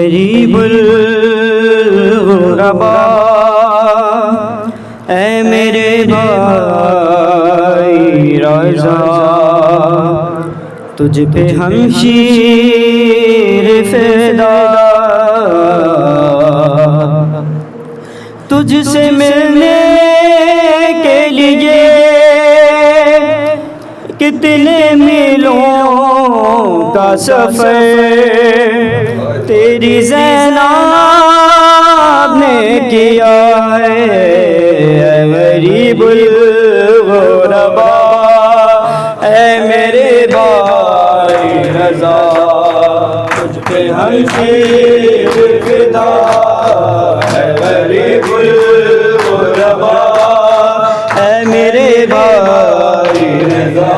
غریب الغربا اے میرے بھائی رضا، تجھ پہ ہم شیر فدا، تجھ سے ملنے کے لیے کتنے میلوں کا سفر تیری زینب نے کیا ہے۔ اے غریب الغربا اے میرے بھائی رضا، تجھ پہ ہم شیر فدا، اے غریب الغربا اے میرے بھائی رضا،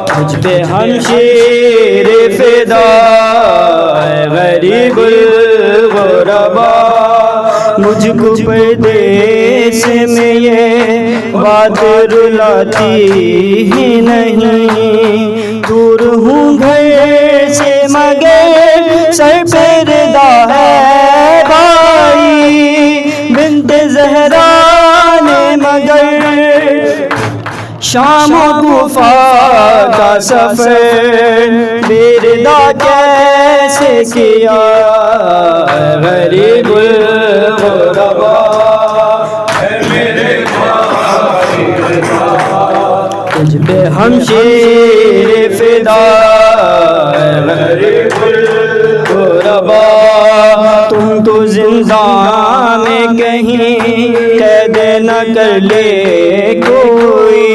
تجھ پہ ہم شیر فدا، غریب الغربا۔ مجھ کو پردیس میں یہ بات رلاتی ہی نہیں، دور ہوں گھر سے مگر سر پہ ردا ہے بھائی، بنت زہرا نے مگر شام و کوفہ کا سفر بے ردا کیسے کیا۔ غریب الغربا اے میرے بھائی رضا، تجھ پہ ہم شیر فدا، غریب الغربا۔ تم تو زندان میں کہیں قید نہ کر لے کوئی،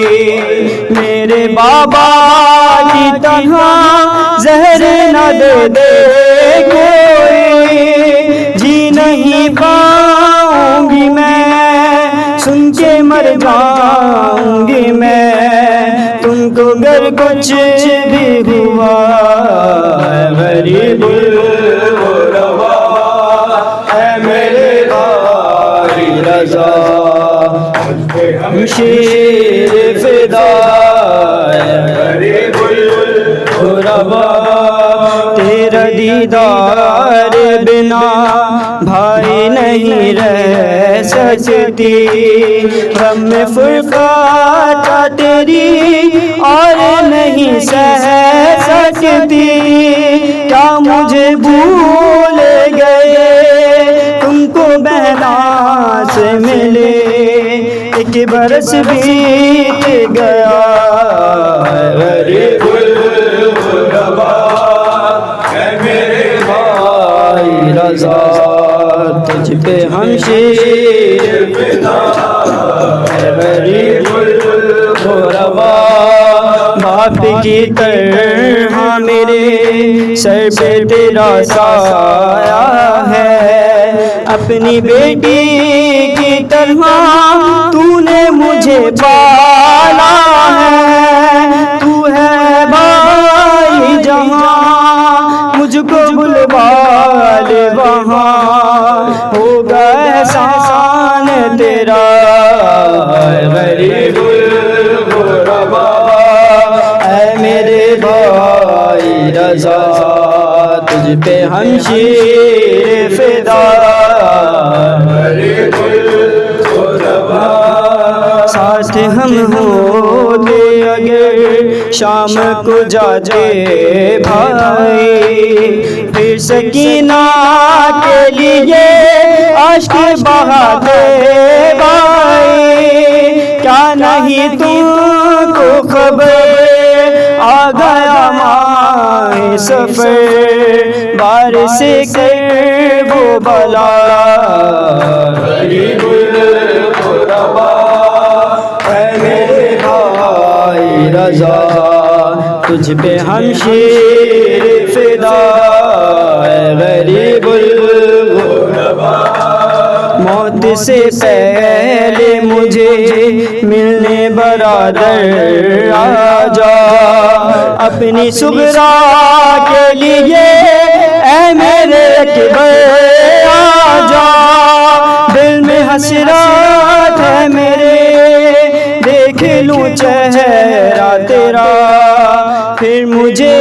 میرے بابا کی طرح زہر نہ دے دے کوئی، جی نہیں پاؤں گی میں سن کے مر جاؤں گی میں، تم کو گر کچھ بھی ہوا۔ غریب الغربا اے میرے بھائی رضا، ہم شیر فدا، غریب الغربا۔ تیرا دیدار بنا بھائی نہیں رہ سکتی، غم میں فرقہ تھا تیری اور نہیں سہ سکتی، کیا مجھے بھول گئے تم کو بہنا سے ملے، ایک برس بیت گیا۔ غریب الغربا اے میرے بھائی رضا، تجھ پہ ہم شیر فدا، غریب الغربا۔ باپ کی طرح میرے سر پہ تیرا سایہ ہے، اپنی بیٹی کی طرح تو نے مجھے پالا ہے، تو ہے بھائی جہاں مجھ کو بلوا لے وہاں، ہوگا احسان تیرا۔ غریب الغربا اے میرے بھائی رضا، تجھ پہ ہم شیر فدا، غریب الغربا۔ ساتھ ہم ہوتے اگر شام کو جاتے بھائی، پھر سکینہ کے لیے اشک بہاتے بھائی، کیا نہیں تم کو خبر آ گیا ماہ سفر بارش کر وہ بلا۔ غریب الغربا اے میرے بھائی رضا، تجھ پہ ہم شیر فدا، غریب الغربا۔ موت سے پہلے مجھے ملنے برادر آ جا، اپنی صغرا کے لیے اے میرے اکبر آ جا، دل میں حسرت ہے میرے دیکھ لوں چہرہ تیرا، پھر مجھے